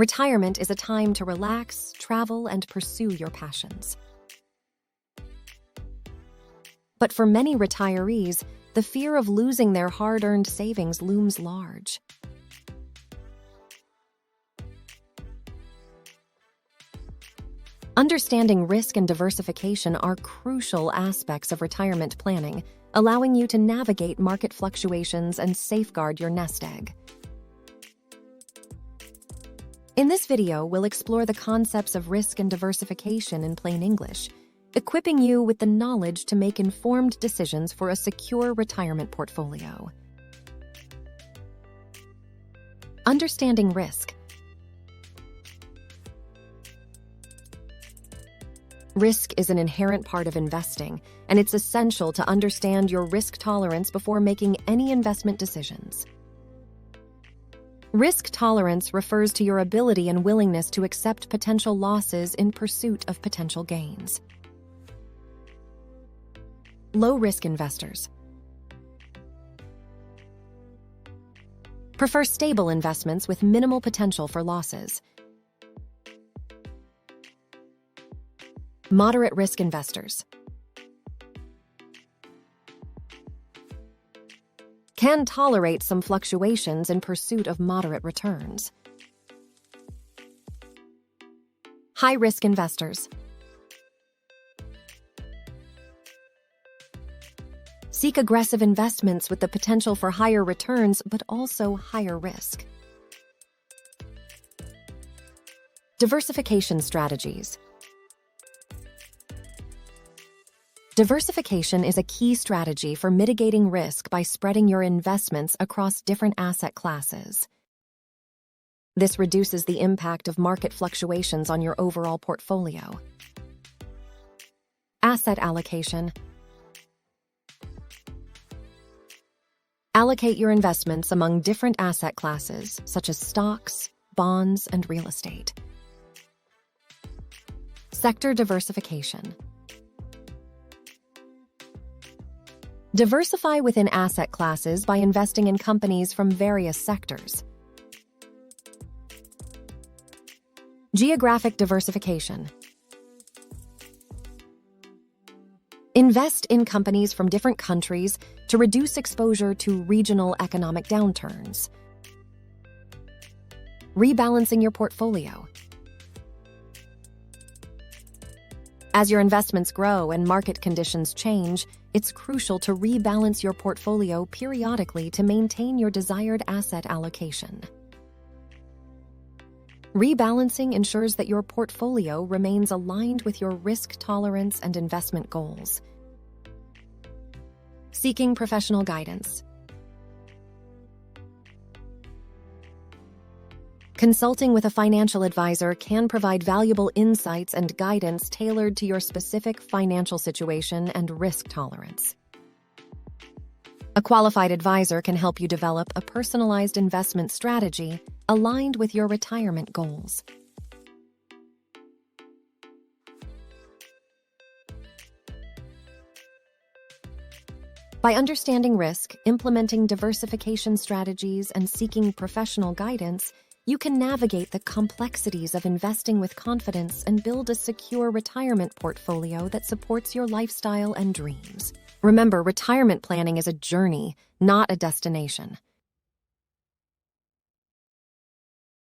Retirement is a time to relax, travel, and pursue your passions. But for many retirees, the fear of losing their hard-earned savings looms large. Understanding risk and diversification are crucial aspects of retirement planning, allowing you to navigate market fluctuations and safeguard your nest egg. In this video, we'll explore the concepts of risk and diversification in plain English, equipping you with the knowledge to make informed decisions for a secure retirement portfolio. Understanding risk. Risk is an inherent part of investing, and it's essential to understand your risk tolerance before making any investment decisions. Risk tolerance refers to your ability and willingness to accept potential losses in pursuit of potential gains. Low-risk investors prefer stable investments with minimal potential for losses. Moderate-risk investors can tolerate some fluctuations in pursuit of moderate returns. High-risk investors seek aggressive investments with the potential for higher returns but also higher risk. Diversification strategies. Diversification is a key strategy for mitigating risk by spreading your investments across different asset classes. This reduces the impact of market fluctuations on your overall portfolio. Asset allocation. Allocate your investments among different asset classes, such as stocks, bonds, and real estate. Sector diversification. Diversify within asset classes by investing in companies from various sectors. Geographic diversification. Invest in companies from different countries to reduce exposure to regional economic downturns. Rebalancing your portfolio. As your investments grow and market conditions change, it's crucial to rebalance your portfolio periodically to maintain your desired asset allocation. Rebalancing ensures that your portfolio remains aligned with your risk tolerance and investment goals. Seeking professional guidance. Consulting with a financial advisor can provide valuable insights and guidance tailored to your specific financial situation and risk tolerance. A qualified advisor can help you develop a personalized investment strategy aligned with your retirement goals. By understanding risk, implementing diversification strategies, and seeking professional guidance, you can navigate the complexities of investing with confidence and build a secure retirement portfolio that supports your lifestyle and dreams. Remember, retirement planning is a journey, not a destination.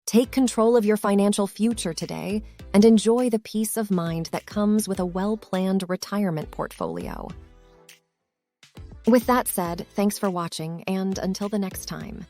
Take control of your financial future today and enjoy the peace of mind that comes with a well-planned retirement portfolio. With that said, thanks for watching, and until the next time.